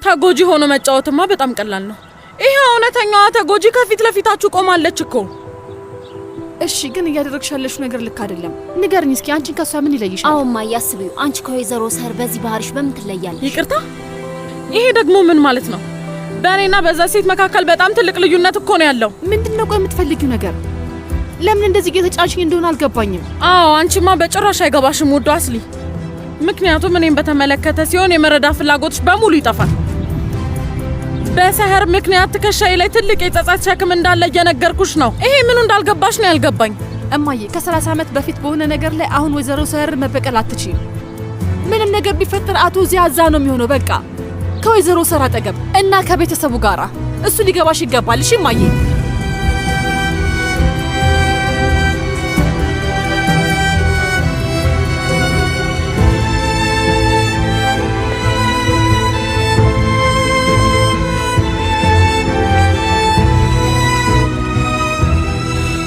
ተጎጂ ሆኖ መጫወትማ በጣም ቀላል ነው። ይሄ እውነተኛዋ ተጎጂ ከፊት ለፊታችሁ ቆማለች እኮ። እሺ ግን እያደረግሻለሽ ነገር ልክ አይደለም። ንገርኝ እስኪ አንቺን ከሷ ምን ይለይሻል? አውማ ያስብዩ አንቺ ከወይዘሮ ሰር በዚህ ባህሪሽ በምን ትለያለሽ? ይቅርታ ይሄ ደግሞ ምን ማለት ነው? በእኔና በዛ ሴት መካከል በጣም ትልቅ ልዩነት እኮ ነው ያለው። ምንድነው ቆይ የምትፈልጊው ነገር? ለምን እንደዚህ እየተጫንሽኝ እንደሆነ አልገባኝም። አዎ አንቺማ በጭራሽ አይገባሽም ውዱ አስሊ። ምክንያቱም እኔን በተመለከተ ሲሆን የመረዳ ፍላጎትሽ በሙሉ ይጠፋል። በሰህር ምክንያት ትከሻዬ ላይ ትልቅ የጸጸት ሸክም እንዳለ እየነገርኩሽ ነው። ይሄ ምኑ እንዳልገባሽ ነው ያልገባኝ። እማዬ ከ30 ዓመት በፊት በሆነ ነገር ላይ አሁን ወይዘሮ ሰህር መበቀል አትችይም። ምንም ነገር ቢፈጠር አቶ ዚያዛ ነው የሚሆነው። በቃ ከወይዘሮ ሰህር አጠገብ እና ከቤተሰቡ ጋራ እሱ ሊገባሽ ይገባል። እሺ እማዬ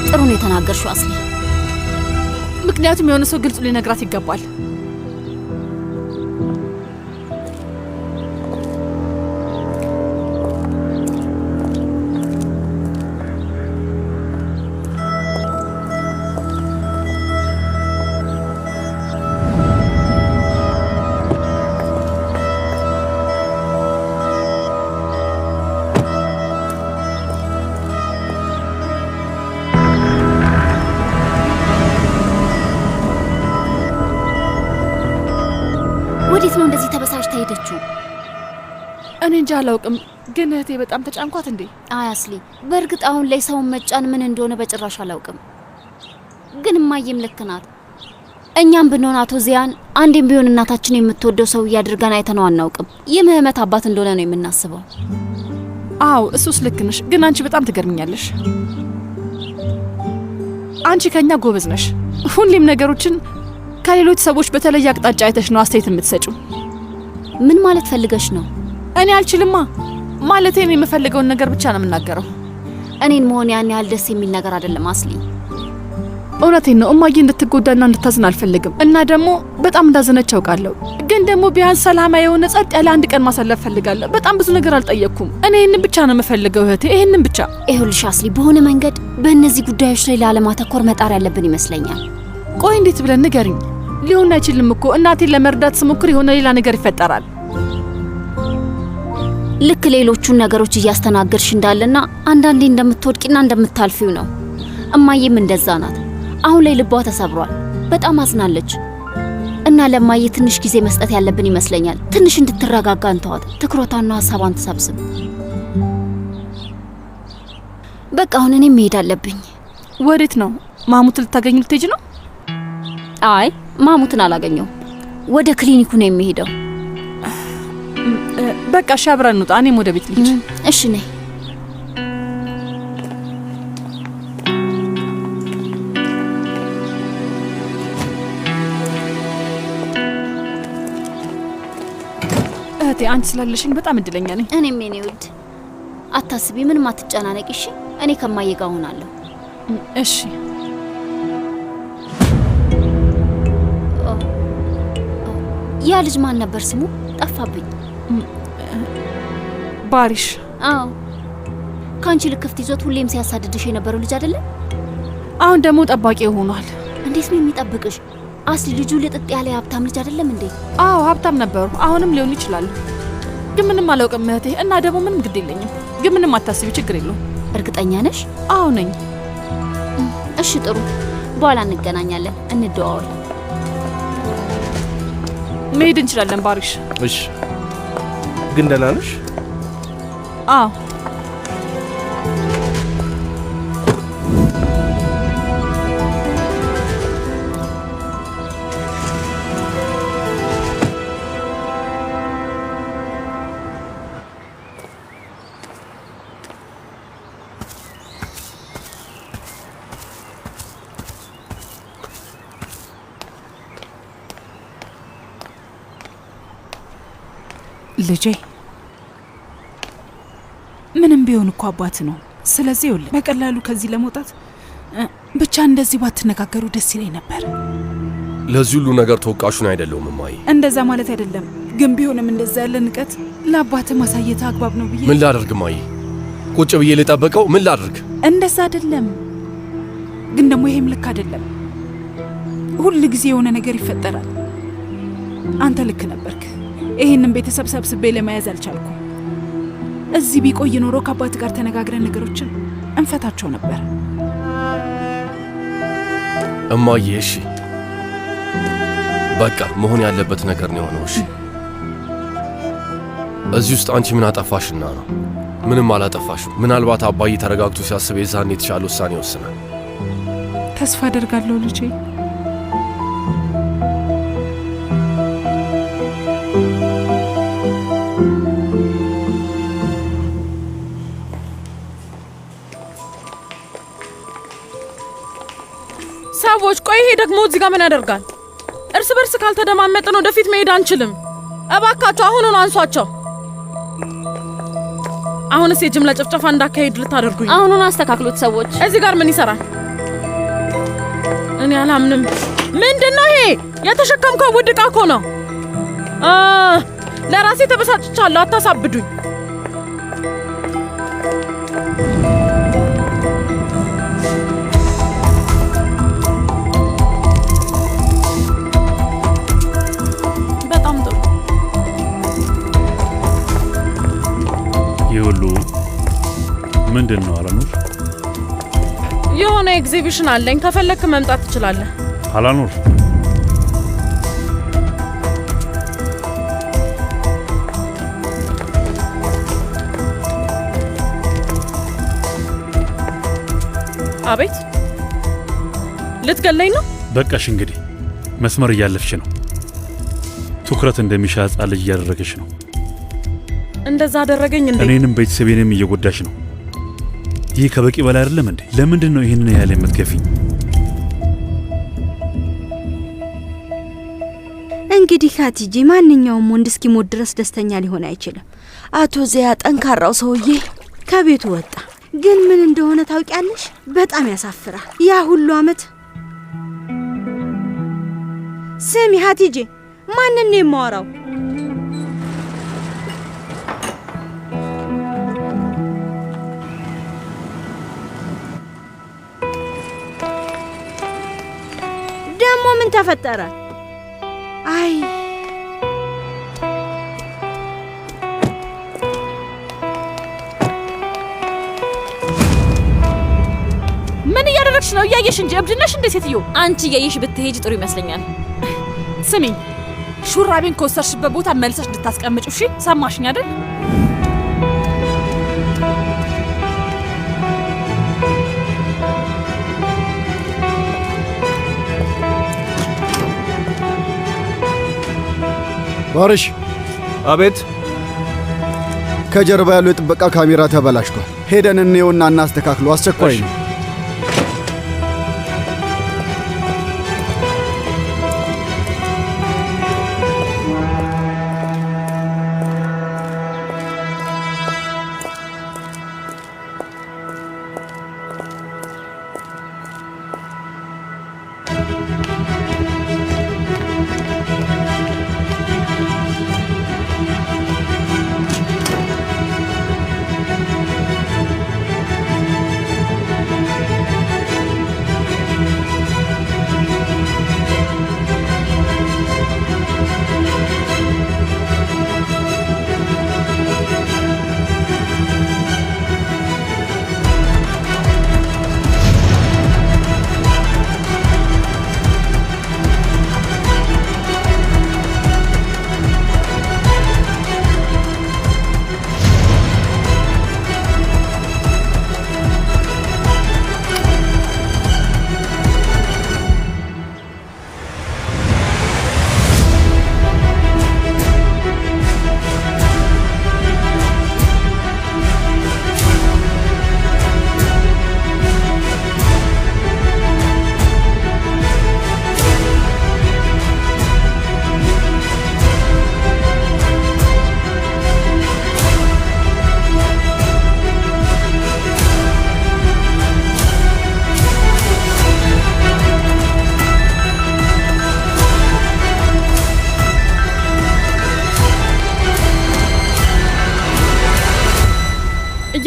ጥሩ ነው የተናገርሽው አስሊ። ምክንያቱም የሆነ ሰው ግልጽ ሊነግራት ይገባል። ወዴት ነው እንደዚህ ተበሳጭታ ሄደችው? እኔ እንጃ አላውቅም፣ ግን እህቴ በጣም ተጫንኳት እንዴ? አይ አስሊ፣ በእርግጥ አሁን ላይ ሰውን መጫን ምን እንደሆነ በጭራሽ አላውቅም። ግን እማዬም ልክ ናት። እኛም ብንሆን አቶ ዚያን አንዴም ቢሆን እናታችን የምትወደው ሰው እያድርገን አይተነው አናውቅም። የምህመት አባት እንደሆነ ነው የምናስበው። አዎ እሱስ ልክ ነሽ፣ ግን አንቺ በጣም ትገርምኛለሽ። አንቺ ከኛ ጎበዝ ነሽ። ሁሌም ነገሮችን ከሌሎች ሰዎች በተለየ አቅጣጫ አይተሽ ነው አስተያየት የምትሰጪው። ምን ማለት ፈልገሽ ነው? እኔ አልችልማ ማለት እኔ የምፈልገውን ነገር ብቻ ነው የምናገረው። እኔን መሆን ያን ያህል ደስ የሚል ነገር አይደለም አስሊ። እውነቴን ነው። እማዬ እንድትጎዳና እንድታዝን አልፈልግም። እና ደግሞ በጣም እንዳዘነች አውቃለሁ። ግን ደግሞ ቢያንስ ሰላማዊ የሆነ ጸጥ ያለ አንድ ቀን ማሳለፍ ፈልጋለሁ። በጣም ብዙ ነገር አልጠየቅኩም። እኔ ይሄንን ብቻ ነው የምፈልገው እህቴ፣ ይሄንን ብቻ። ይኸውልሽ አስሊ፣ በሆነ መንገድ በእነዚህ ጉዳዮች ላይ ላለማተኮር መጣር ያለብን ይመስለኛል። ቆይ እንዴት ብለን ንገሪኝ። ሊሆን አይችልም እኮ እናቴን ለመርዳት ስሞክር የሆነ ሌላ ነገር ይፈጠራል። ልክ ሌሎቹን ነገሮች እያስተናገድሽ እንዳለና አንዳንዴ እንደምትወድቂና እንደምታልፊው ነው። እማዬም እንደዛ ናት። አሁን ላይ ልቧ ተሰብሯል። በጣም አዝናለች። እና ለማዬ ትንሽ ጊዜ መስጠት ያለብን ይመስለኛል። ትንሽ እንድትረጋጋ እንተዋት፣ ትኩረቷና ሀሳቧን ትሰብስብ። በቃ አሁን እኔም መሄድ አለብኝ። ወዴት ነው? ማሙት ልታገኙ ልትሄጂ ነው? አይ ማሙትን አላገኘው፣ ወደ ክሊኒኩ ነው የሚሄደው። በቃ እሺ አብረን እንውጣ። እኔም ወደ ቤት ልሂድ። እሺ ነይ። እህቴ አንቺ ስላለሽኝ በጣም እድለኛ ነኝ። እኔም የኔ ውድ አታስቢ፣ ምንም አትጨናነቂ እሺ። እኔ ከማዬ ጋር ሆናለሁ። እሺ ያ ልጅ ማን ነበር ስሙ? ጠፋብኝ። ባሪሽ። አዎ ካንቺ ልክፍት ይዞት ሁሌም ሲያሳድድሽ የነበረው ልጅ አይደለም? አሁን ደግሞ ጠባቂ ሆኗል። እንዴት ነው የሚጠብቅሽ? አስሊ ልጁ ልጥጥ ያለ ሀብታም ልጅ አይደለም እንዴ? አዎ ሀብታም ነበሩ፣ አሁንም ሊሆኑ ይችላሉ። ግን ምንም አላውቅም እህቴ። እና ደግሞ ምንም ግድ የለኝም። ግን ምንም አታስቢ፣ ችግር የለውም። እርግጠኛ ነሽ? አዎ ነኝ። እሺ ጥሩ፣ በኋላ እንገናኛለን፣ እንደዋወል። መሄድ እንችላለን ባሪሽ። እሺ ግን ደህና ነሽ? ልጄ ምንም ቢሆን እኮ አባት ነው። ስለዚህ ይኸውልህ በቀላሉ ከዚህ ለመውጣት ብቻ እንደዚህ ባትነጋገሩ ደስ ይለኝ ነበር። ለዚህ ሁሉ ነገር ተወቃሹን አይደለሁም እማዬ። እንደዛ ማለት አይደለም፣ ግን ቢሆንም እንደዛ ያለ ንቀት ለአባት ማሳየት አግባብ ነው ብዬ። ምን ላድርግ እማዬ? ቁጭ ብዬ ልጠብቀው? ምን ላድርግ? እንደዛ አይደለም፣ ግን ደግሞ ይሄም ልክ አይደለም። ሁል ጊዜ የሆነ ነገር ይፈጠራል። አንተ ልክ ነበርክ። ይሄንን ቤተሰብ ሰብስቤ ለመያዝ አልቻልኩም። እዚህ ቢቆይ ኖሮ ከአባት ጋር ተነጋግረን ነገሮችን እንፈታቸው ነበር። እማዬ እሺ በቃ መሆን ያለበት ነገር ነው የሆነው። እሺ እዚህ ውስጥ አንቺ ምን አጠፋሽና ነው? ምንም አላጠፋሽም። ምናልባት አባዬ ተረጋግቶ ሲያስብ የዛኔ የተሻለ ውሳኔ ይወስናል። ተስፋ አደርጋለሁ ልጄ። ሰዎች ቆይ፣ ይሄ ደግሞ እዚህ ጋር ምን ያደርጋል? እርስ በርስ ካልተደማመጥን ወደፊት መሄድ አንችልም። እባካችሁ አሁኑን አንሷቸው። አሁንስ የጅምላ ጭፍጨፋ እንዳካሄድ ልታደርጉኝ? አሁኑን አስተካክሉት ሰዎች። እዚህ ጋር ምን ይሰራል? እኔ አላምንም። ምንድነው ይሄ? የተሸከምከው ውድ ዕቃ እኮ ነው። ለራሴ ተበሳጭቻለሁ። አታሳብዱኝ። ይሁሉ ምንድን ነው አላኑር? የሆነ ኤግዚቢሽን አለኝ። ከፈለክ መምጣት ትችላለህ። አላኑር አቤት፣ ልትገለኝ ነው? በቃሽ እንግዲህ መስመር እያለፍሽ ነው። ትኩረት እንደሚሻ ሕፃን ልጅ እያደረገሽ ነው። እንደዛ አደረገኝ እንዴ? እኔንም ቤተሰቤንም እየጎዳሽ ነው። ይህ ከበቂ በላይ አይደለም እንዴ? ለምንድን ነው ይህንን ያህል የምትገፊኝ? እንግዲህ ካቲጂ ማንኛውም ወንድ እስኪሞት ድረስ ደስተኛ ሊሆን አይችልም። አቶ ዚያ ጠንካራው ሰውዬ ከቤቱ ወጣ። ግን ምን እንደሆነ ታውቂያለሽ? በጣም ያሳፍራል። ያ ሁሉ አመት። ስሚ ሀቲጄ፣ ማንን ነው የማወራው? ደግሞ ምን ተፈጠረ? አይ ምን እያደረግሽ ነው? እያየሽ እንጂ እብድ ነሽ እንዴ ሴትዮ? አንቺ እያየሽ ብትሄጂ ጥሩ ይመስለኛል። ስሚኝ፣ ሹራቤን ከወሰድሽበት ቦታ መልሰሽ እንድታስቀምጪው እሺ? ሰማሽኝ አይደል? ባርሽ። አቤት። ከጀርባ ያለው የጥበቃ ካሜራ ተበላሽቷል። ሄደን እንየውና እናስተካክሉ። አስቸኳይ ነው።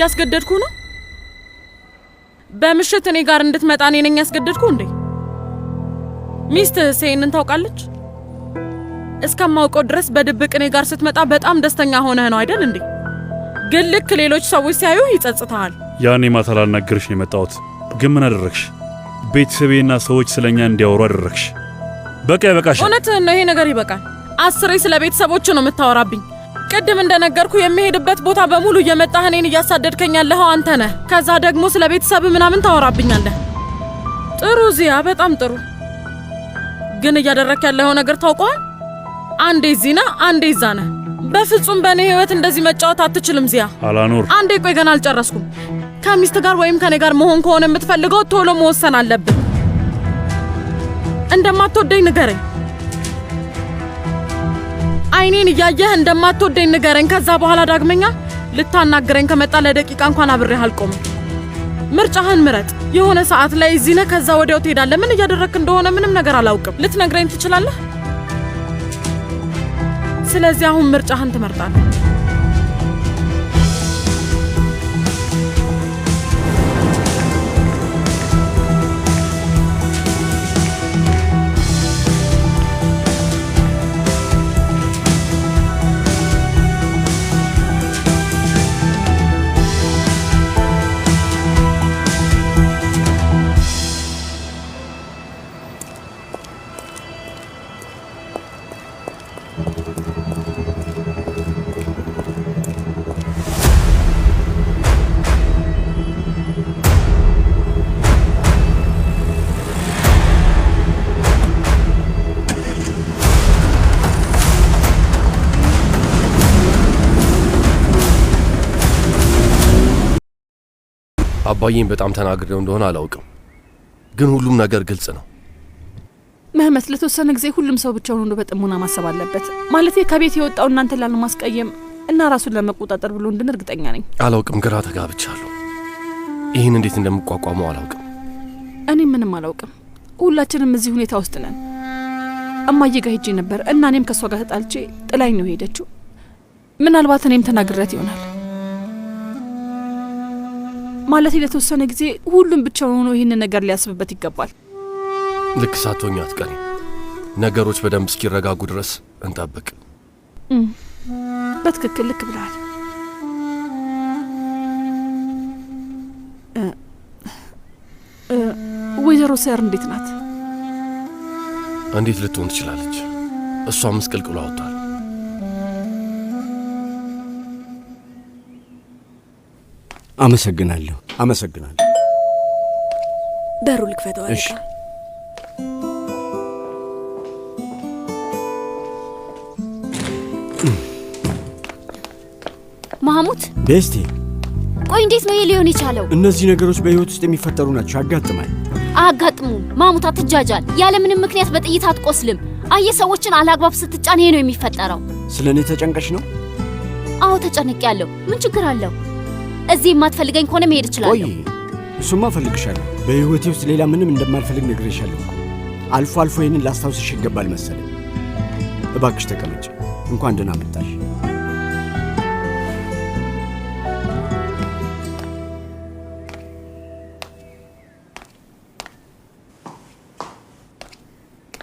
እያስገደድኩ ነው? በምሽት እኔ ጋር እንድትመጣ እኔ ነኝ ያስገደድኩ እንዴ? ሚስትህ ይሄንን ታውቃለች? እስከማውቀው ድረስ በድብቅ እኔ ጋር ስትመጣ በጣም ደስተኛ ሆነህ ነው አይደል እንዴ? ግን ልክ ሌሎች ሰዎች ሲያዩ ይጸጽታል። ያኔ ማታ ላናግርሽ ነው የመጣሁት። ግን ምን አደረግሽ? ቤተሰቤና ሰዎች ስለኛ እንዲያወሩ አደረግሽ። በቃ ይበቃሽ። እውነትህን ነው፣ ይሄ ነገር ይበቃል። 10 ስለ ቤተሰቦች ነው የምታወራብኝ። ቅድም እንደነገርኩ የሚሄድበት ቦታ በሙሉ እየመጣህ እኔን እያሳደድከኝ ያለኸው አንተ ነህ። ከዛ ደግሞ ስለ ቤተሰብ ምናምን ታወራብኛለህ። ጥሩ ዚያ፣ በጣም ጥሩ። ግን እያደረክ ያለኸው ነገር ታውቀዋል። አንዴ እዚህ ነህ፣ አንዴ እዛ ነህ። በፍጹም በእኔ ህይወት እንደዚህ መጫወት አትችልም ዚያ። አላኑር፣ አንዴ ቆይ፣ ገና አልጨረስኩም። ከሚስት ጋር ወይም ከኔ ጋር መሆን ከሆነ የምትፈልገው ቶሎ መወሰን አለብን። እንደማትወደኝ ንገረኝ። አይኔን እያየህ እንደማትወደኝ ንገረኝ። ከዛ በኋላ ዳግመኛ ልታናግረኝ ከመጣ ለደቂቃ እንኳን አብሬህ አልቆምም። ምርጫህን ምረጥ። የሆነ ሰዓት ላይ እዚህ ነህ፣ ከዛ ወዲያው ትሄዳለህ። ምን እያደረክ እንደሆነ ምንም ነገር አላውቅም። ልትነግረኝ ትችላለህ? ስለዚህ አሁን ምርጫህን ትመርጣለህ። አባዬን በጣም ተናግሬው እንደሆነ አላውቅም፣ ግን ሁሉም ነገር ግልጽ ነው። መህመት፣ ለተወሰነ ጊዜ ሁሉም ሰው ብቻውን ሆኖ በጥሞና ማሰብ አለበት። ማለት ከቤት የወጣው እናንተ ላለማስቀየም እና ራሱን ለመቆጣጠር ብሎ እንደሆነ እርግጠኛ ነኝ። አላውቅም፣ ግራ ተጋብቻለሁ። ይህን እንዴት እንደምቋቋመው አላውቅም። እኔም ምንም አላውቅም። ሁላችንም እዚህ ሁኔታ ውስጥ ነን። እማዬ ጋር ሄጄ ነበር እና እኔም ከእሷ ጋር ተጣልቼ ጥላኝ ነው ሄደችው። ምናልባት እኔም ተናግሬያት ይሆናል። ማለት ለተወሰነ ጊዜ ሁሉም ብቻውን ሆኖ ይህንን ነገር ሊያስብበት ይገባል። ልክ ሳትሆኚ አትቀሪም። ነገሮች በደንብ እስኪረጋጉ ድረስ እንጠብቅ። በትክክል ልክ ብለሃል። ወይዘሮ ሰር እንዴት ናት? እንዴት ልትሆን ትችላለች? እሷ ምስቅልቅሉ አወጣል። አመሰግናለሁ። በሩ ልክፈተው። እሺ። ማህሙድ ቤስቴ፣ ቆይ እንዴት ነው ይሄ ሊሆን የቻለው? እነዚህ ነገሮች በህይወት ውስጥ የሚፈጠሩ ናቸው። ያጋጥማል። አያጋጥሙም። ማህሙድ አትጃጃል። ያለ ምንም ምክንያት በጥይት አትቆስልም። አየህ፣ ሰዎችን አላግባብ ስትጫን ይሄ ነው የሚፈጠረው። ስለ እኔ ተጨንቀሽ ነው? አዎ ተጨንቄያለሁ። ምን ችግር አለው? እዚህ የማትፈልገኝ ከሆነ መሄድ እችላለሁ። ቆይ፣ እሱማ እፈልግሻለሁ። በህይወቴ ውስጥ ሌላ ምንም እንደማልፈልግ ነግሬሻለሁ። አልፎ አልፎ ይህንን ላስታውስሽ ይገባል መሰለኝ። እባክሽ ተቀመጭ። እንኳን ደህና መጣሽ።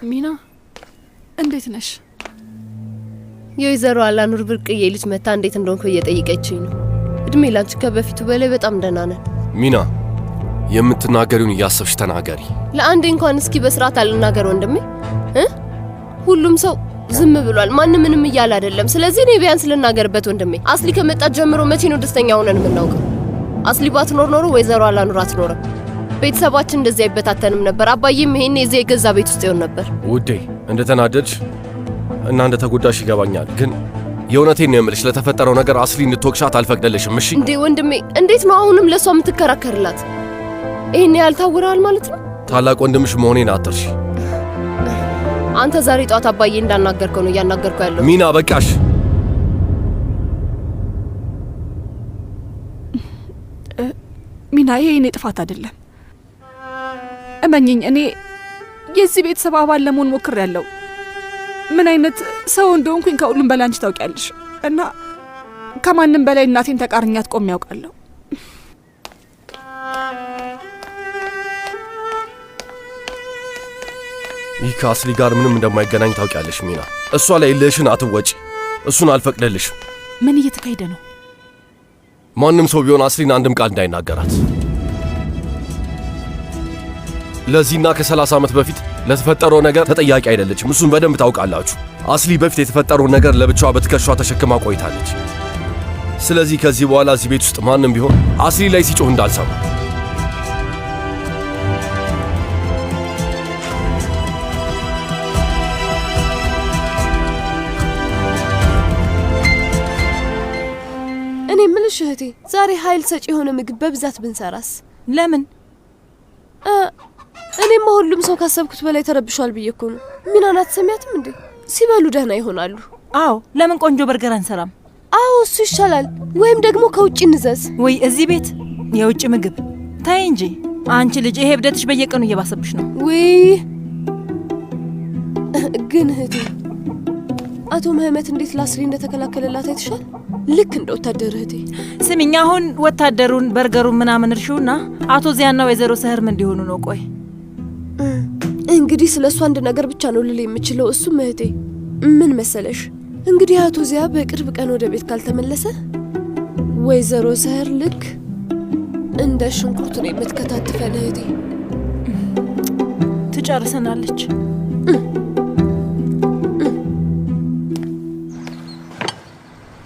ሚና፣ እንዴት ነሽ? የወይዘሮ አላኑር ብርቅዬ ልጅ መታ እንዴት እንደሆንኩ እየጠየቀችኝ ነው። እድሜ ላንቺ ከበፊቱ በላይ በጣም ደህና ነን። ሚና፣ የምትናገሪውን እያሰብሽ ተናገሪ። ለአንዴ እንኳን እስኪ በስርዓት አልናገር ወንድሜ። ሁሉም ሰው ዝም ብሏል። ማንም ምንም እያለ አይደለም። ስለዚህ እኔ ቢያንስ ልናገርበት ወንድሜ። አስሊ ከመጣት ጀምሮ መቼ ነው ደስተኛ ሆነን የምናውቀው? አስሊ ባትኖር ኖሮ ወይዘሮ አላኑር አትኖርም። ቤተሰባችን እንደዚህ አይበታተንም ነበር። አባዬም ይሄን የዚህ የገዛ ቤት ውስጥ ይሆን ነበር። ውዴ፣ እንደተናደድሽ እና እንደተጎዳሽ ይገባኛል፣ ግን የእውነቴን ነው የምልሽ። ለተፈጠረው ነገር አስሊ እንድትወቅሻት አልፈቅደልሽም። እሺ እንዴ ወንድሜ፣ እንዴት ነው አሁንም ለሷ የምትከራከርላት? ይሄን ያህል ታውራል ማለት ነው? ታላቅ ወንድምሽ መሆኔን አትርሺ። አንተ ዛሬ ጧት አባዬ እንዳናገርከው ነው እያናገርከው ያለው። ሚና በቃሽ። ሚና፣ ይሄ የኔ ጥፋት አይደለም። እመኝኝ፣ እኔ የዚህ ቤተሰብ አባል ለመሆን ሞክሬያለሁ። ምን አይነት ሰው እንደሆንኩኝ ከሁሉም በላይ አንቺ ታውቂያለሽ። እና ከማንም በላይ እናቴን ተቃርኛት ቆሜ ያውቃለሁ። ይህ ከአስሊ ጋር ምንም እንደማይገናኝ ታውቂያለሽ ሚና። እሷ ላይ ልሽን አትወጪ። እሱን አልፈቅደልሽም። ምን እየተካሄደ ነው? ማንም ሰው ቢሆን አስሊን አንድም ቃል እንዳይናገራት። ለዚህና ከ30 ዓመት በፊት ለተፈጠረው ነገር ተጠያቂ አይደለችም። እሱን በደንብ ታውቃላችሁ። አስሊ በፊት የተፈጠረውን ነገር ለብቻዋ በትከሻ ተሸክማ ቆይታለች። ስለዚህ ከዚህ በኋላ እዚህ ቤት ውስጥ ማንም ቢሆን አስሊ ላይ ሲጮህ እንዳልሰማ። እኔ ምልሽ እህቴ፣ ዛሬ ኃይል ሰጪ የሆነ ምግብ በብዛት ብንሰራስ? ለምን? እኔማ ሁሉም ሰው ካሰብኩት በላይ ተረብሿል ብዬ እኮ ነው። ሚናን አትሰሚያትም እንዴ? ሲበሉ ደህና ይሆናሉ። አዎ፣ ለምን ቆንጆ በርገር አንሰራም? አዎ፣ እሱ ይሻላል። ወይም ደግሞ ከውጭ እንዘዝ። ወይ እዚህ ቤት የውጭ ምግብ ታይ እንጂ አንቺ ልጅ፣ ይሄ እብደትሽ በየቀኑ እየባሰብሽ ነው። ወይ ግን እህቴ፣ አቶ መህመት እንዴት ለአስሊ እንደተከላከለላት አይተሻል? ልክ እንደ ወታደር እህቴ። ስሚኝ፣ አሁን ወታደሩን በርገሩን ምናምን እርሹና አቶ ዚያና ወይዘሮ ሰህርም እንዲሆኑ ነው። ቆይ እንግዲህ ስለሱ አንድ ነገር ብቻ ነው ልል የምችለው። እሱም እህቴ ምን መሰለሽ፣ እንግዲህ አቶ ዚያ በቅርብ ቀን ወደ ቤት ካልተመለሰ ወይዘሮ ሰህር ልክ እንደ ሽንኩርት ነው የምትከታትፈን እህቴ። ትጨርሰናለች።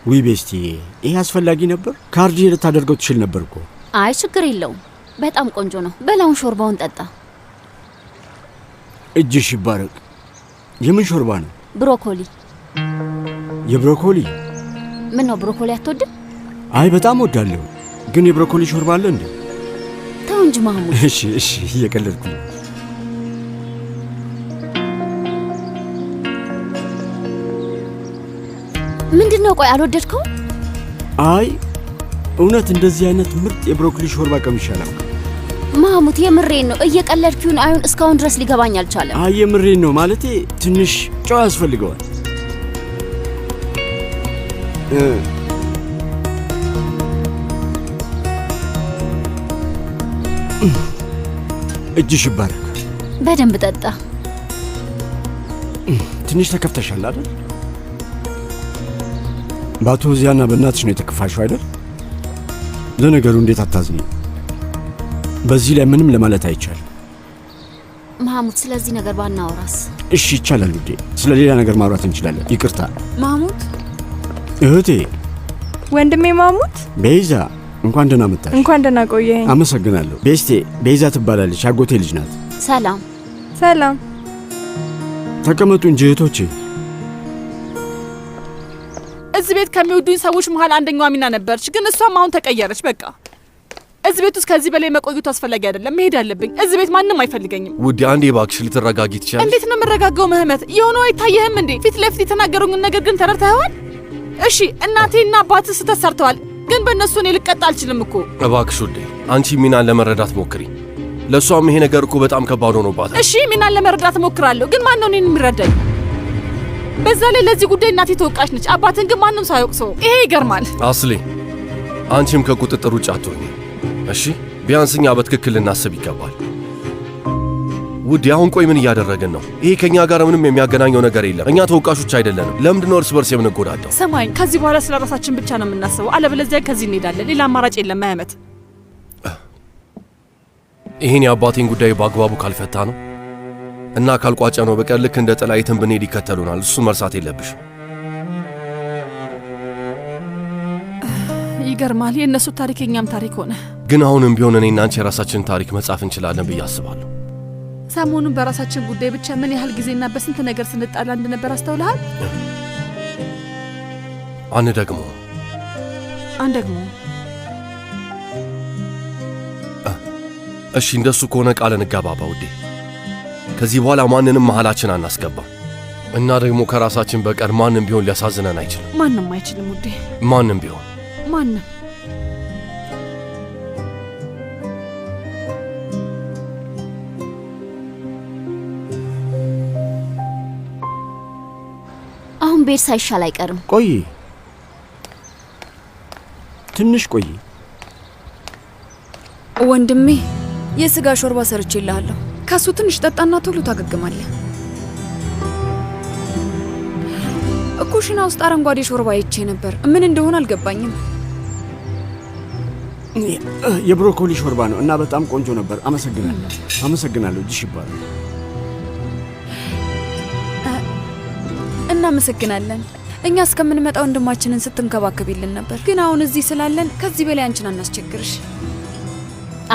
ውይ ቤስቲ፣ ይሄ አስፈላጊ ነበር? ካርዲ ልታደርገው ትችል ነበር እኮ። አይ ችግር የለውም፣ በጣም ቆንጆ ነው። በላውን ሾርባውን ጠጣ። እጅሽ ይባረክ። የምን ሾርባ ነው? ብሮኮሊ። የብሮኮሊ? ምን ነው ብሮኮሊ አትወድም? አይ በጣም ወዳለሁ፣ ግን የብሮኮሊ ሾርባ አለ እንዴ? ተው እንጂ ማህሙድ። እሺ እሺ፣ እየቀለድኩ ነው። ምንድነው? ቆይ አልወደድከው? አይ እውነት እንደዚህ አይነት ምርጥ የብሮኮሊ ሾርባ ቀምሼ አላውቅም። ማህሙድ የምሬን ነው። እየቀለድኩኝ አይሁን እስካሁን ድረስ ሊገባኝ አልቻለም። አይ የምሬን ነው። ማለቴ ትንሽ ጨው ያስፈልገዋል። እጅሽ ይባረክ። በደንብ ጠጣ። ትንሽ ተከፍተሻል አይደል? በአቶ ዚያና በእናትሽ ነው የተከፋሽው አይደል? ለነገሩ እንዴት አታዝኝ? በዚህ ላይ ምንም ለማለት አይቻልም። ማህሙድ ስለዚህ ነገር ባናወራስ? እሺ ይቻላል ውዴ፣ ስለ ሌላ ነገር ማውራት እንችላለን። ይቅርታ ማህሙድ። እህቴ። ወንድሜ ማህሙድ። ቤዛ፣ እንኳን ደህና መጣሽ። እንኳን ደህና ቆየኝ። አመሰግናለሁ። ቤስቴ ቤዛ ትባላለች፣ አጎቴ ልጅ ናት። ሰላም። ሰላም። ተቀመጡ እንጂ እህቶቼ። እዚህ ቤት ከሚወዱኝ ሰዎች መሃል አንደኛዋ ሚና ነበርች፣ ግን እሷም አሁን ተቀየረች። በቃ እዚህ ቤት ውስጥ ከዚህ በላይ መቆየቱ አስፈላጊ አይደለም። መሄድ አለብኝ። እዚህ ቤት ማንም አይፈልገኝም። ውዴ አንዴ እባክሽ ልትረጋጊ ትችያለሽ? እንዴት ነው የምረጋጋው? ምህመት የሆነው አይታየህም እንዴ? ፊት ለፊት የተናገሩኝን ነገር ግን ተረድተኸዋል? እሺ እናቴና አባትህ ስህተት ሰርተዋል፣ ግን በእነሱ እኔ ልቀጣ አልችልም እኮ። እባክሽ ውዴ አንቺ ሚናን ለመረዳት ሞክሪ። ለእሷም ይሄ ነገር እኮ በጣም ከባድ ሆኖባታል። እሺ ሚናን ለመረዳት ሞክራለሁ፣ ግን ማን ነው እኔን የሚረዳኝ? በዛ ላይ ለዚህ ጉዳይ እናቴ ተወቃሽ ነች፣ አባትን ግን ማንም ሳያውቅሰው። ይሄ ይገርማል። አስሊ አንቺም ከቁጥጥር ውጭ አትሆኚ እሺ? ቢያንስ እኛ በትክክል ልናስብ ይገባል። ውዴ አሁን ቆይ ምን እያደረግን ነው? ይሄ ከኛ ጋር ምንም የሚያገናኘው ነገር የለም። እኛ ተወቃሾች አይደለንም። ለምንድን ነው እርስ በርስ የምንጎዳደው? ሰማኝ፣ ከዚህ በኋላ ስለ ራሳችን ብቻ ነው የምናስበው። አለበለዚያ ከዚህ እንሄዳለን። ሌላ አማራጭ የለም። መህመት ይሄን የአባቴን ጉዳይ በአግባቡ ካልፈታ ነው እና ካልቋጨ ነው በቀር ልክ እንደ ጥላይትን ብንሄድ ይከተሉናል። እሱን መርሳት የለብሽ። ይገርማል። የእነሱ ታሪክ የኛም ታሪክ ሆነ። ግን አሁንም ቢሆን እኔና አንቺ የራሳችንን ታሪክ መጻፍ እንችላለን ብዬ አስባለሁ። ሰሞኑን በራሳችን ጉዳይ ብቻ ምን ያህል ጊዜና በስንት ነገር ስንጣላ እንደነበር አስተውለሃል? አንደግሞ እሺ፣ እንደሱ ከሆነ ቃል እንጋባባ ውዴ። ከዚህ በኋላ ማንንም መሃላችን አናስገባም እና ደግሞ ከራሳችን በቀር ማንም ቢሆን ሊያሳዝነን አይችልም። ማንም አይችልም ውዴ፣ ማንም ቢሆን ማንም። አሁን ቤት ሳይሻል አይቀርም። ቆይ ትንሽ ቆይ ወንድሜ፣ የስጋ ሾርባ ሰርቼልሃለሁ። ከሱ ትንሽ ጠጣና ቶሎ ታገግማለህ። ኩሽና ውስጥ አረንጓዴ ሾርባ አይቼ ነበር። ምን እንደሆነ አልገባኝም። የብሮኮሊ ሾርባ ነው እና በጣም ቆንጆ ነበር። አመሰግናለሁ። እጅሽ ይባላል። እናመሰግናለን። እኛ እስከምንመጣ ወንድማችንን ስትንከባከቢልን ነበር፣ ግን አሁን እዚህ ስላለን ከዚህ በላይ አንቺን አናስቸግርሽ።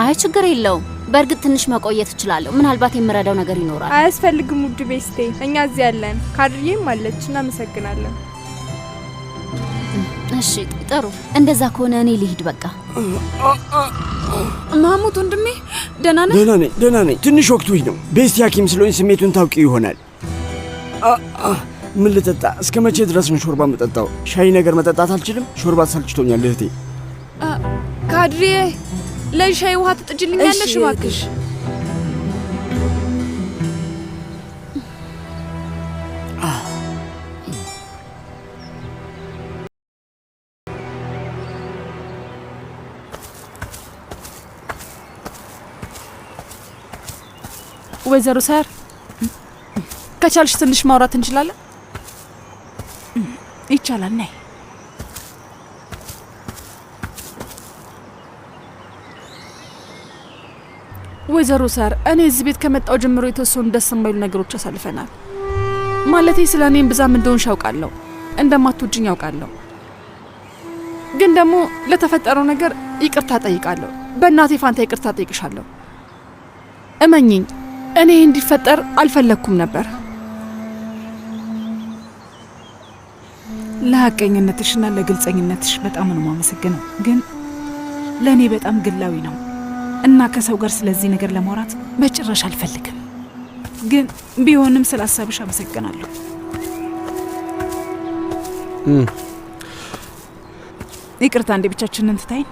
አይ ችግር የለውም። በእርግጥ ትንሽ መቆየት እችላለሁ። ምናልባት የምረዳው ነገር ይኖራል። አያስፈልግም ውድ ቤስቴ፣ እኛ እዚህ ያለን። ካድርዬም አለች። እናመሰግናለን። እሺ ጥሩ። እንደዛ ከሆነ እኔ ልሂድ በቃ። ማሙት ወንድሜ ደህና ነህ? ደህና ነኝ። ትንሽ ወቅቱኝ ነው። ቤስቲ ሐኪም ስለሆኝ ስሜቱን ታውቂ ይሆናል። ምን ልጠጣ? እስከ መቼ ድረስ ነው ሾርባ መጠጣው? ሻይ ነገር መጠጣት አልችልም። ሾርባ ተሰልችቶኛል እህቴ። ካድርዬ ለሻይ ውሃ ትጥጅልኛለሽ እባክሽ? ወይዘሮ ሳር ከቻልሽ ትንሽ ማውራት እንችላለን? ይቻላል። ነይ። ወይዘሮ ሳር እኔ እዚህ ቤት ከመጣው ጀምሮ የተወሰኑ ደስ የማይሉ ነገሮች አሳልፈናል። ማለቴ ስለ እኔም ብዛም እንደሆንሽ ያውቃለሁ፣ እንደማትወጂኝ ያውቃለሁ። ግን ደግሞ ለተፈጠረው ነገር ይቅርታ ጠይቃለሁ። በእናቴ ፋንታ ይቅርታ ጠይቅሻለሁ። እመኚኝ፣ እኔ እንዲፈጠር አልፈለግኩም ነበር። ለሐቀኝነትሽና ለግልጸኝነትሽ በጣም ነው የማመሰግነው። ግን ለእኔ በጣም ግላዊ ነው እና ከሰው ጋር ስለዚህ ነገር ለማውራት በጭራሽ አልፈልግም። ግን ቢሆንም ስለ ሀሳብሽ አመሰግናለሁ። ይቅርታ እንዴ ብቻችንን ትታይን።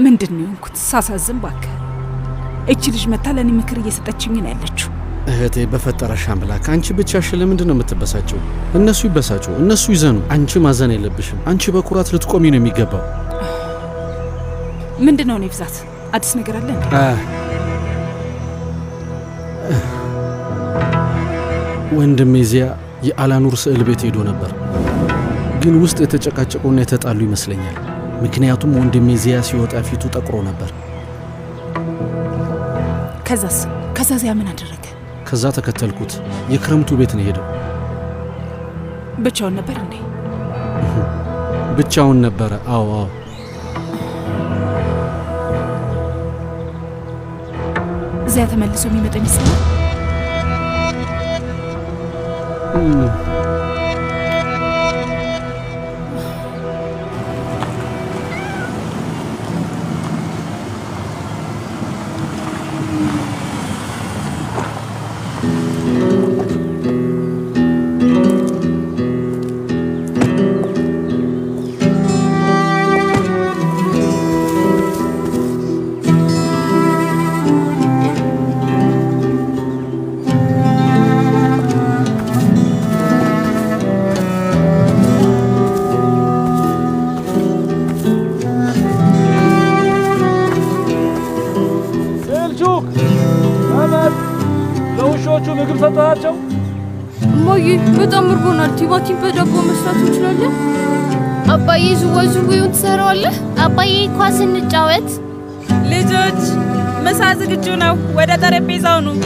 ምንድን ነው የሆንኩት? ሳሳዝን እባክህ። እቺ ልጅ መታ ለእኔ ምክር እየሰጠችኝ ነው ያለችው። እህቴ በፈጠረሽ አምላክ አንቺ ብቻሽ ለምንድን ነው የምትበሳጨው? እነሱ ይበሳጩ፣ እነሱ ይዘኑ፣ አንቺ ማዘን የለብሽም። አንቺ በኩራት ልትቆሚ ነው የሚገባው። ምንድን ነው ብዛት? አዲስ ነገር አለ እንዴ? ወንድሜ ዚያ የአላኑር ስዕል ቤት ሄዶ ነበር፣ ግን ውስጥ የተጨቃጨቁና የተጣሉ ይመስለኛል። ምክንያቱም ወንድሜ ዚያ ሲወጣ ፊቱ ጠቁሮ ነበር። ከዛ ዚያ ምን አደረገ? ከዛ ተከተልኩት። የክረምቱ ቤት ነው ሄደው። ብቻውን ነበር እንዴ? ብቻውን ነበረ። አዎ። ዚያ ተመልሶ የሚመጣ ይመስላል። ምግብ ሰጣቸው። እማዬ በጣም እርቦናል። ቲማቲም በዳቦ መስራት እንችላለን? አባዬ ዝዋዝዌውን ትሰራዋለህ? አባዬ ኳስ እንጫወት። ልጆች ምሳ ዝግጁ ነው፣ ወደ ጠረጴዛው ኑ።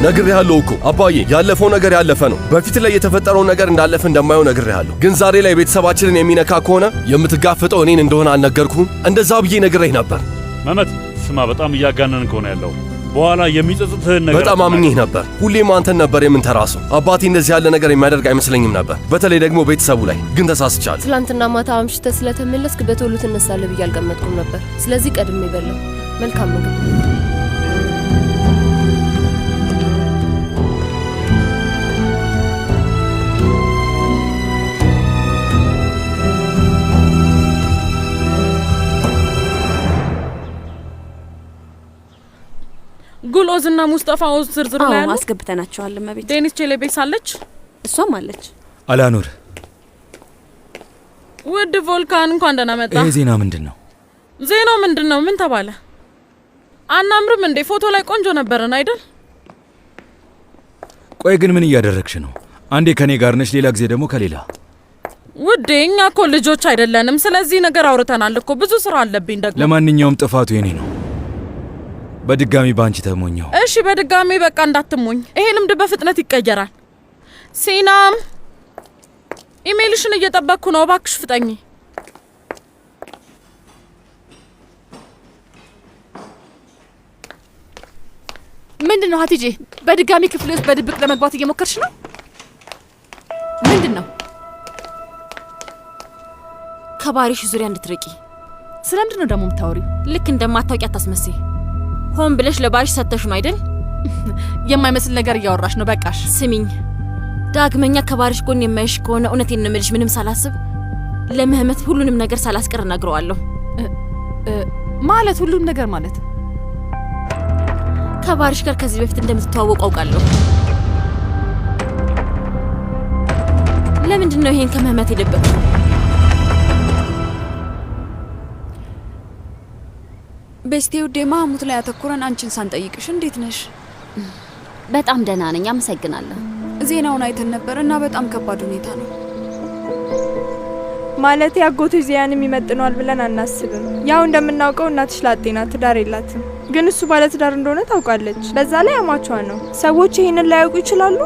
ነግሬሃለሁ እኮ አባዬ፣ ያለፈው ነገር ያለፈ ነው። በፊት ላይ የተፈጠረው ነገር እንዳለፈ እንደማየው ነግሬሃለሁ። ግን ዛሬ ላይ ቤተሰባችንን የሚነካ ከሆነ የምትጋፈጠው እኔን እንደሆነ አልነገርኩህም? እንደዛ ብዬ ነግሬህ ነበር። መመት ስማ፣ በጣም እያጋነን ከሆነ ያለው በኋላ የሚጸጽትህን ነገር በጣም አምኜህ ነበር። ሁሌም አንተን ነበር የምንተራሰው። አባቴ እንደዚህ ያለ ነገር የሚያደርግ አይመስለኝም ነበር፣ በተለይ ደግሞ ቤተሰቡ ላይ። ግን ተሳስቻለሁ። ትላንትና ማታ አምሽተህ ስለተመለስክ በቶሎ ትነሳለህ ብዬ አልገመትኩም ነበር። ስለዚህ ቀድሜ በላው። መልካም ምግብ። ጉሎዝና ሙስጠፋ ውስጥ ዝርዝሩ ላይ አሉ። አስገብተናቸዋል። መቤት ዴኒስ ቼሌቤስ አለች፣ እሷም አለች። አላኑር፣ ውድ ቮልካን እንኳን ደህና መጣ። ይሄ ዜና ምንድን ነው? ዜናው ምንድን ነው? ምን ተባለ? አናምርም እንዴ? ፎቶ ላይ ቆንጆ ነበርን አይደል? ቆይ ግን ምን እያደረግሽ ነው? አንዴ ከኔ ጋር ነሽ፣ ሌላ ጊዜ ደግሞ ከሌላ። ውዴ እኛ እኮ ልጆች አይደለንም። ስለዚህ ነገር አውርተናል እኮ። ብዙ ስራ አለብኝ ደግሞ። ለማንኛውም ጥፋቱ የኔ ነው። በድጋሚ ባንቺ ተሞኘው። እሺ በድጋሚ በቃ እንዳትሞኝ። ይሄ ልምድ በፍጥነት ይቀየራል። ሲናም ኢሜልሽን እየጠበቅኩ ነው። እባክሽ ፍጠኝ። ምንድን ነው ሀቲጄ? በድጋሚ ክፍሌ ውስጥ በድብቅ ለመግባት እየሞከርሽ ነው? ምንድን ነው? ከባሪሽ ዙሪያ እንድትርቂ። ስለምንድን ነው ደግሞ የምታወሪው? ልክ እንደማታውቂ አታስመስይ። ሆን ብለሽ ለባሪሽ ሰተሽ ነው አይደል? የማይመስል ነገር እያወራሽ ነው። በቃሽ። ስሚኝ፣ ዳግመኛ ከባሪሽ ጎን የማይሽ ከሆነ እውነቴን ነው የምልሽ፣ ምንም ሳላስብ ለምህመት ሁሉንም ነገር ሳላስቀር እነግረዋለሁ። ማለት ሁሉንም ነገር ማለት? ከባሪሽ ጋር ከዚህ በፊት እንደምትተዋወቁ አውቃለሁ። ለምንድን ነው ይሄን ከምህመት የደበቅሽው? ቤስቴ ውዴ፣ ማህሙት ላይ አተኩረን አንቺን ሳንጠይቅሽ እንዴት ነሽ? በጣም ደህና ነኝ፣ አመሰግናለሁ። ዜናውን አይተን ነበር እና በጣም ከባድ ሁኔታ ነው። ማለት ያጎትሽ ዚያንም ይመጥነዋል ብለን አናስብም። ያው እንደምናውቀው እናትሽ ላጤ ናት፣ ትዳር የላትም። ግን እሱ ባለ ትዳር እንደሆነ ታውቃለች። በዛ ላይ አማቿ ነው። ሰዎች ይሄንን ላያውቁ ይችላሉ።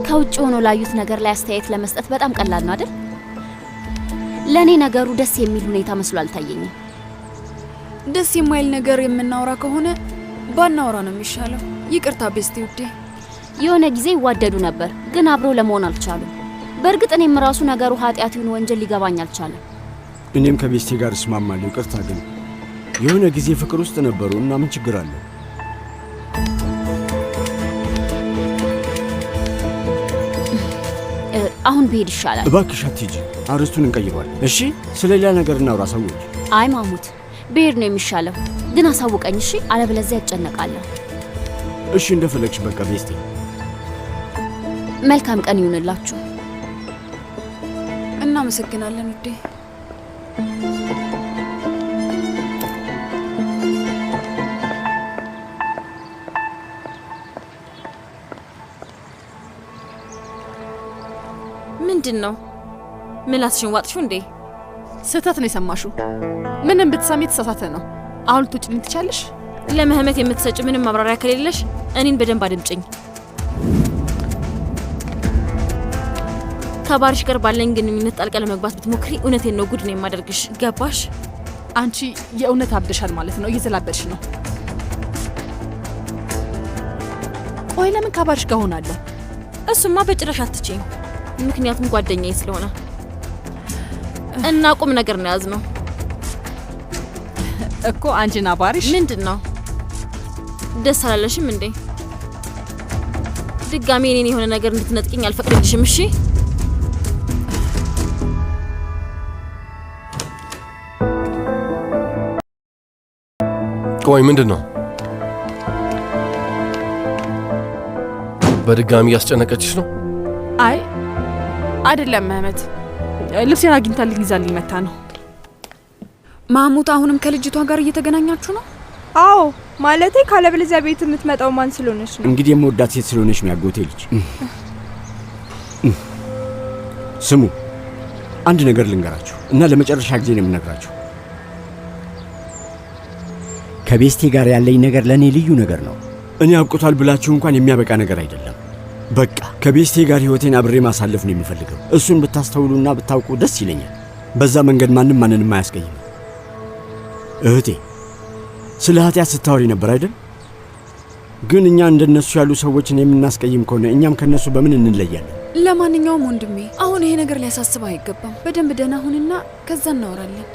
ከውጭ ሆኖ ላዩት ነገር ላይ አስተያየት ለመስጠት በጣም ቀላል ነው አይደል? ለኔ ነገሩ ደስ የሚል ሁኔታ መስሎ አልታየኝም። ደስ የማይል ነገር የምናወራ ከሆነ ባናወራ ነው የሚሻለው። ይቅርታ ቤስቴ ውዴ። የሆነ ጊዜ ይዋደዱ ነበር፣ ግን አብረው ለመሆን አልቻሉም። በእርግጥ እኔም ራሱ ነገሩ ኃጢአቱን ወንጀል ሊገባኝ አልቻለም። እኔም ከቤስቴ ጋር እስማማለሁ። ይቅርታ ግን የሆነ ጊዜ ፍቅር ውስጥ ነበሩ እና ምን ችግር አለ? አሁን ብሄድ ይሻላል። እባክሽ አትሂጂ፣ አርስቱን እንቀይሯል። እሺ፣ ስለ ሌላ ነገር እናውራ ሰዎች። አይ ማሙት፣ ብሄድ ነው የሚሻለው። ግን አሳውቀኝ እሺ፣ አለበለዚያ እጨነቃለሁ። እሺ፣ እንደፈለግሽ በቃ ቤስቴ። መልካም ቀን ይሁንላችሁ። እናመሰግናለን ውዴ። ምንድን ነው? ምላስሽን ዋጥሽው እንዴ? ስህተት ነው የሰማሽው። ምንም ብትሰሚ የተሳሳተ ነው። አሁን ልትውጪልኝ ትቻለሽ? ለምህመት የምትሰጭ ምንም ማብራሪያ ከሌለሽ እኔን በደንብ አድምጪኝ። ከባሪሽ ጋር ባለኝ ግንኙነት ጣልቃ ለመግባት ብትሞክሪ እውነቴን ነው ጉድ ነው የማደርግሽ። ገባሽ? አንቺ የእውነት አብደሻል ማለት ነው። እየተላበድሽ ነው። ቆይ ለምን ከባሪሽ ጋር ሆናለሁ? እሱማ በጭራሽ አትችይም። ምክንያቱም ጓደኛዬ ስለሆነ እና ቁም ነገር ነው ያዝነው እኮ። አንቺና ባሪሽ ምንድን ነው? ደስ አላለሽም እንዴ? ድጋሜ እኔን የሆነ ነገር እንድትነጥቅኝ አልፈቅድልሽም። እሺ ቆይ ምንድን ነው? በድጋሚ ያስጨነቀችሽ ነው? አይ አይደለም መህመት፣ ልብሴን አግኝታልኝ ይዛልኝ መታ ነው። ማህሙት አሁንም ከልጅቷ ጋር እየተገናኛችሁ ነው? አዎ ማለቴ ካለበለዚያ ቤት የምትመጣው ማን ስለሆነች ነው? እንግዲህ የምወዳት ሴት ስለሆነች ነው ያጎቴ ልጅ። ስሙ፣ አንድ ነገር ልንገራችሁ እና ለመጨረሻ ጊዜ ነው የምነግራችሁ። ከቤስቴ ጋር ያለኝ ነገር ለእኔ ልዩ ነገር ነው። እኔ አብቅቷል ብላችሁ እንኳን የሚያበቃ ነገር አይደለም። በቃ ከቤስቴ ጋር ህይወቴን አብሬ ማሳለፍ ነው የሚፈልገው። እሱን ብታስተውሉና ብታውቁ ደስ ይለኛል። በዛ መንገድ ማንንም አያስቀይም። እህቴ ስለ ኃጢአት ስታወሪ ነበር አይደል? ግን እኛ እንደነሱ ያሉ ሰዎችን የምናስቀይም ከሆነ እኛም ከነሱ በምን እንለያለን? ለማንኛውም ወንድሜ አሁን ይሄ ነገር ሊያሳስብ አይገባም። በደንብ ደህና ሁንና ከዛ እናወራለን።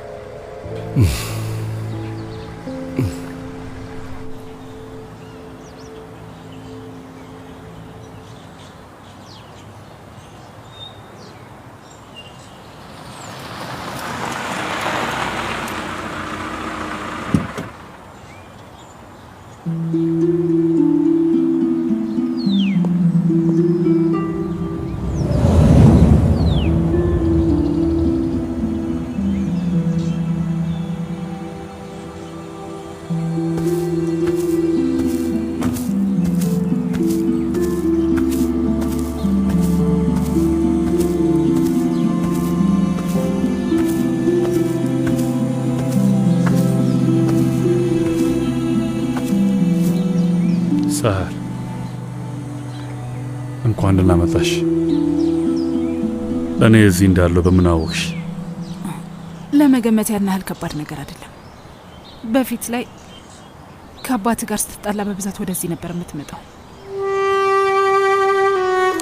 ሰህር እንኳን ደህና መጣሽ። እኔ እዚህ እንዳለሁ በምን አወቅሽ? ለመገመት ያን ያህል ከባድ ነገር አይደለም። በፊት ላይ ከአባት ጋር ስትጣላ በብዛት ወደዚህ ነበር የምትመጣው።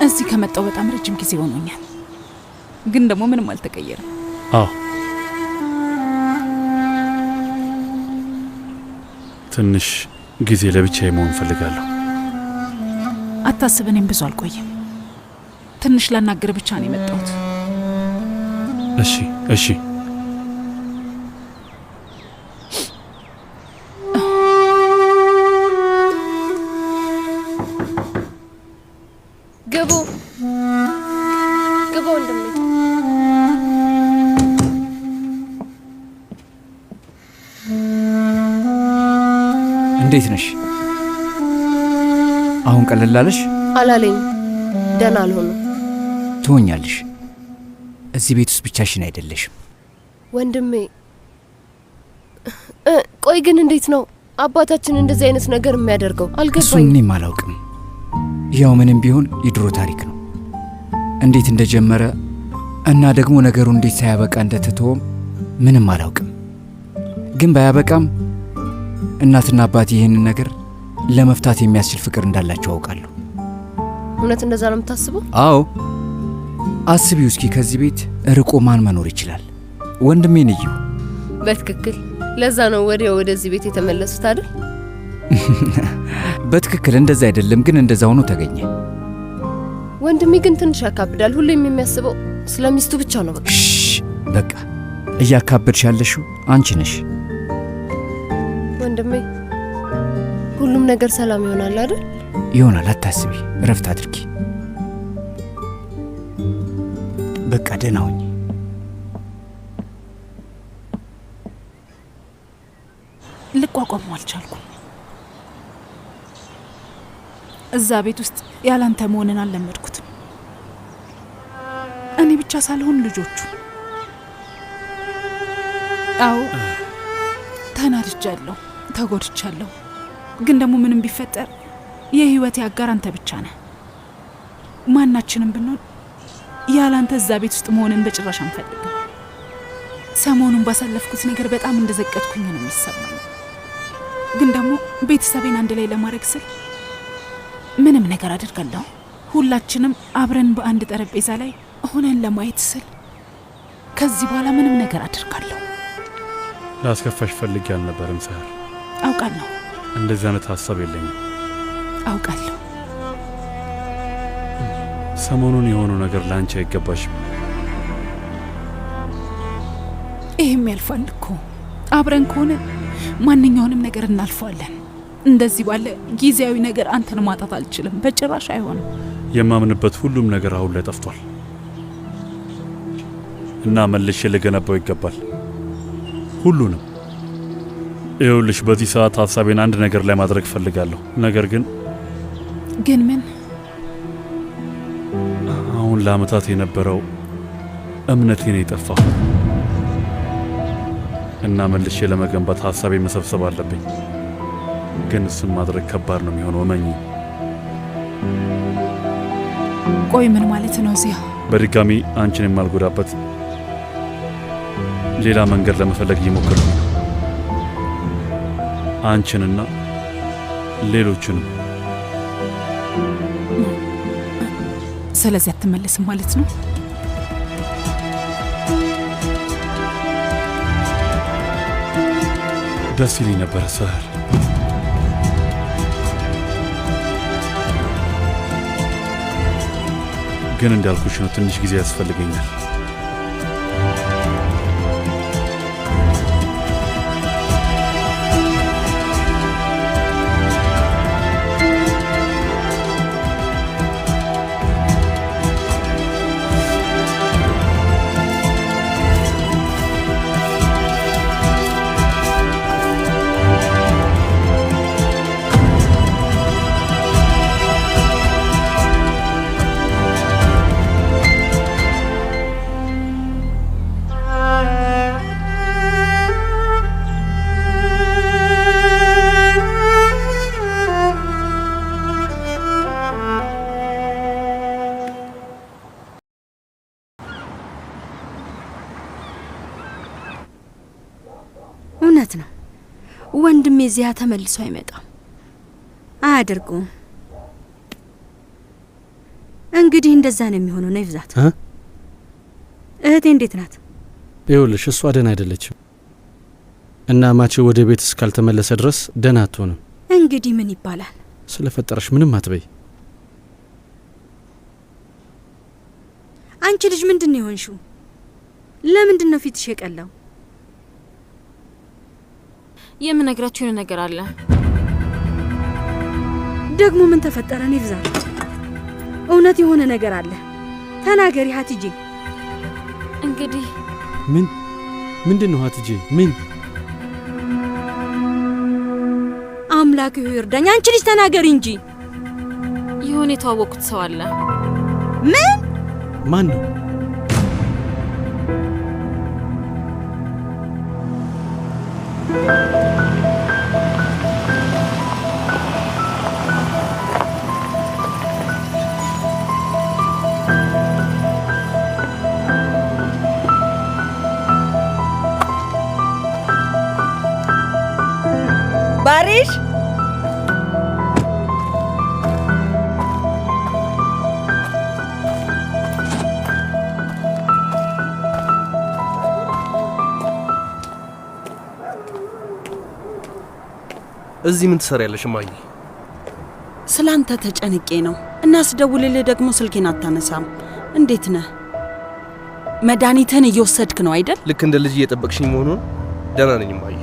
እዚህ ከመጣው በጣም ረጅም ጊዜ ሆኖኛል፣ ግን ደግሞ ምንም አልተቀየረም። አዎ ትንሽ ጊዜ ለብቻዬ መሆን ፈልጋለሁ። አታስብ፣ እኔም ብዙ አልቆይም። ትንሽ ላናገር ብቻ ነው የመጣሁት። እሺ እሺ። ግቡ ግቡ ወንድሜ። እንዴት ነሽ? አሁን ቀለል አለሽ? አላለኝ። ደህና አልሆንም። ትሆኛለሽ። እዚህ ቤት ውስጥ ብቻሽን አይደለሽም ወንድሜ። ቆይ ግን እንዴት ነው አባታችን እንደዚህ አይነት ነገር የሚያደርገው? አልገባኝም። እሱን እኔም አላውቅም። ያው ምንም ቢሆን የድሮ ታሪክ ነው። እንዴት እንደጀመረ እና ደግሞ ነገሩ እንዴት ሳያበቃ እንደተተወም ምንም አላውቅም። ግን ባያበቃም እናትና አባቴ ይህንን ነገር ለመፍታት የሚያስችል ፍቅር እንዳላቸው አውቃለሁ። እውነት እንደዛ ነው የምታስበው? አዎ። አስቢው እስኪ ከዚህ ቤት ርቆ ማን መኖር ይችላል? ወንድሜን እዩ። በትክክል ለዛ ነው ወደዚህ ቤት የተመለሱት አይደል? በትክክል እንደዛ አይደለም፣ ግን እንደዛ ሆኖ ተገኘ። ወንድሜ ግን ትንሽ ያካብዳል። ሁሌም የሚያስበው ስለሚስቱ ብቻ ነው። በቃ እያካበድሽ ያለሽው አንቺ ነሽ ወንድሜ። ሁሉም ነገር ሰላም ይሆናል አይደል? ይሆናል፣ አታስቢ። እረፍት አድርጊ። በቃ ደህና ሁኚ። ልቋቋሙ አልቻልኩም። እዛ ቤት ውስጥ ያላንተ መሆንን አልለመድኩትም። እኔ ብቻ ሳልሆን ልጆቹ። አዎ ተናድጃለሁ፣ ተጎድቻለሁ። ግን ደግሞ ምንም ቢፈጠር የህይወቴ አጋር አንተ ብቻ ነህ። ማናችንም ብንሆን ያላንተ እዛ ቤት ውስጥ መሆንን በጭራሽ አንፈልግም። ሰሞኑን ባሳለፍኩት ነገር በጣም እንደዘቀጥኩኝ ነው የሚሰማኝ። ግን ደግሞ ቤተሰቤን አንድ ላይ ለማድረግ ስል ምንም ነገር አድርጋለሁ። ሁላችንም አብረን በአንድ ጠረጴዛ ላይ ሆነን ለማየት ስል ከዚህ በኋላ ምንም ነገር አድርጋለሁ። ላስከፋሽ ፈልጌ አልነበረም ሰህር። አውቃለሁ። እንደዚህ አይነት ሀሳብ የለኝም። አውቃለሁ። ሰሞኑን የሆነው ነገር ለአንቺ አይገባሽም። ይህም ያልፋል እኮ። አብረን ከሆነ ማንኛውንም ነገር እናልፈዋለን። እንደዚህ ባለ ጊዜያዊ ነገር አንተን ማጣት አልችልም፣ በጭራሽ አይሆንም። የማምንበት ሁሉም ነገር አሁን ላይ ጠፍቷል እና መልሼ ልገነባው ይገባል ሁሉንም። ይኸውልሽ በዚህ ሰዓት ሀሳቤን አንድ ነገር ላይ ማድረግ ፈልጋለሁ። ነገር ግን ምን? አሁን ለአመታት የነበረው እምነቴን የጠፋው እና መልሼ ለመገንባት ሀሳቤ መሰብሰብ አለብኝ። ግን እሱን ማድረግ ከባድ ነው የሚሆነው። እመኚ። ቆይ ምን ማለት ነው ዚያ? በድጋሚ አንቺን የማልጎዳበት ሌላ መንገድ ለመፈለግ እየሞከርኩ ነው። አንቺንና ሌሎችንም። ስለዚህ አትመለስም ማለት ነው? ደስ ይለኝ ነበረ ሰህር፣ ግን እንዳልኩሽ ነው፣ ትንሽ ጊዜ ያስፈልገኛል። እውነት ነው ወንድሜ ዚያ ተመልሶ አይመጣም፣ አያደርገውም። እንግዲህ እንደዛ ነው የሚሆነው። ነው ይብዛት። እህቴ እንዴት ናት? ይኸውልሽ እሷ ደህና አይደለችም እና ማቼ ወደ ቤት እስካልተመለሰ ድረስ ደህና አትሆንም። እንግዲህ ምን ይባላል? ስለፈጠረሽ ምንም አትበይ። አንቺ ልጅ ምንድን ነው የሆንሽው? ለምንድን ነው ፊትሽ የቀላው? የምነግራችሁ የሆነ ነገር አለ። ደግሞ ምን ተፈጠረ? ነው ይብዛት። እውነት የሆነ ነገር አለ፣ ተናገሪ ሀቲጄ። እንግዲህ ምንድን ነው ሀቲጄ? ምን? አምላክ ይርዳኝ። አንቺ ልጅ ተናገሪ እንጂ። የሆነ የተዋወቁት ሰው አለ። ምን? ማን ነው? ባሪሽ እዚህ ምን ትሰሪያለሽ እማዬ? ስላንተ ተጨንቄ ነው እና ስደውልልህ ደግሞ ስልኬን አታነሳም። እንዴት ነህ? መድኃኒትህን እየወሰድክ ነው አይደል? ልክ እንደ ልጅ እየጠበቅሽኝ መሆኑን። ደህና ነኝ እማዬ።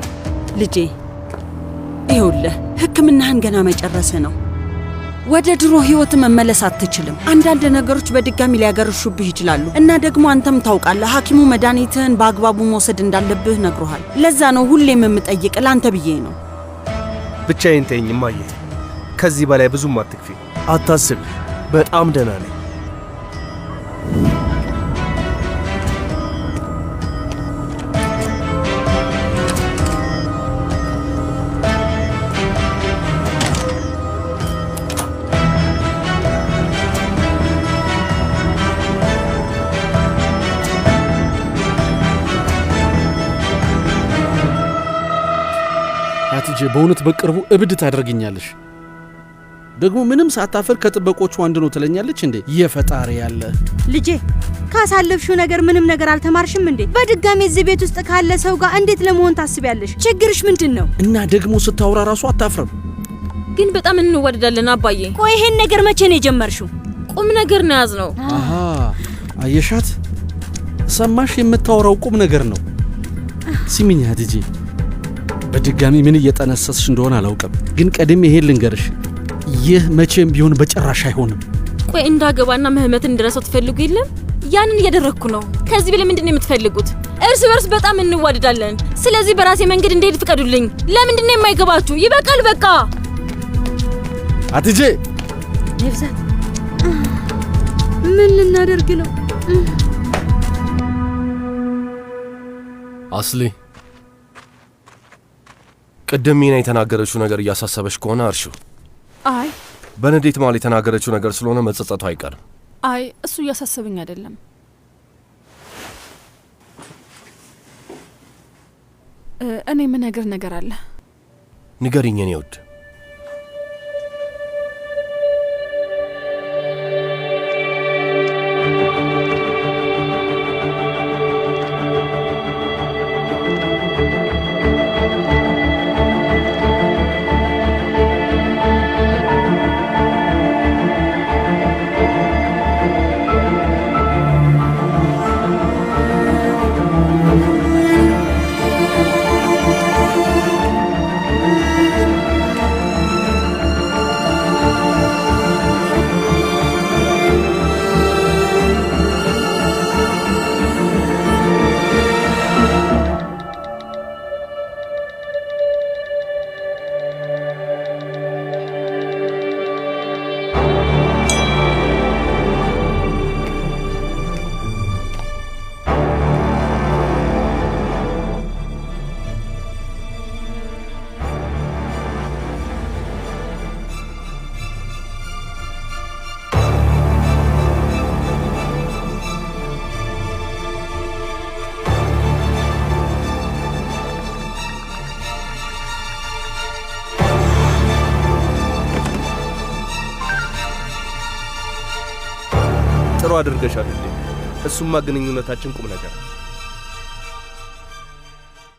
ልጄ ይኸውልህ ሕክምናህን ገና መጨረስህ ነው። ወደ ድሮ ህይወት መመለስ አትችልም። አንዳንድ ነገሮች በድጋሚ ሊያገረሹብህ ይችላሉ እና ደግሞ አንተም ታውቃለህ ሐኪሙ መድኃኒትህን በአግባቡ መውሰድ እንዳለብህ ነግሮሃል። ለዛ ነው ሁሌም የምጠይቅ ላንተ ብዬ ነው። ብቻዬን ተይኝ እማዬ። ከዚህ በላይ ብዙም አትክፊ። አታስቢ፣ በጣም ደህና ነኝ። ሀቲጄ በእውነት በቅርቡ እብድ ታደርግኛለሽ። ደግሞ ምንም ሳታፈር ከጥበቆቹ አንድ ነው ትለኛለች እንዴ? የፈጣሪ ያለ ልጄ፣ ካሳለፍሽው ነገር ምንም ነገር አልተማርሽም እንዴ? በድጋሚ እዚህ ቤት ውስጥ ካለ ሰው ጋር እንዴት ለመሆን ታስቢያለሽ? ችግርሽ ምንድን ነው? እና ደግሞ ስታወራ ራሱ አታፍርም። ግን በጣም እንወደዳለን አባዬ። ቆይ ይሄን ነገር መቼ ነው የጀመርሽው? ቁም ነገር ነው ያዝነው። አሃ አየሻት? ሰማሽ? የምታወራው ቁም ነገር ነው። ሲሚኝ ሀቲጄ፣ በድጋሚ ምን እየጠነሰስሽ እንደሆነ አላውቅም፣ ግን ቀድሜ ይሄን ልንገርሽ፣ ይህ መቼም ቢሆን በጭራሽ አይሆንም። ቆይ እንዳገባና ምህመት እንድረሰው ትፈልጉ የለም? ያንን እያደረግኩ ነው። ከዚህ በላይ ምንድን ነው የምትፈልጉት? እርስ በርስ በጣም እንዋደዳለን። ስለዚህ በራሴ መንገድ እንድሄድ ፍቀዱልኝ። ለምንድን ነው የማይገባችሁ? ይበቃል በቃ። ሀቲጄ፣ ይብዛት፣ ምን ልናደርግ ነው? አስሊ፣ ቅድም ሚና የተናገረችው ነገር እያሳሰበሽ ከሆነ እርሺው። አይ በንዴት መሃል የተናገረችው ነገር ስለሆነ መጸጸቱ አይቀርም። አይ እሱ እያሳሰበኝ አይደለም። እኔ የምነግር ነገር አለ። ንገሪኝ የኔ ውድ። ጥሩ አድርገሻል እንዴ? እሱማ ግንኙነታችን ቁም ነገር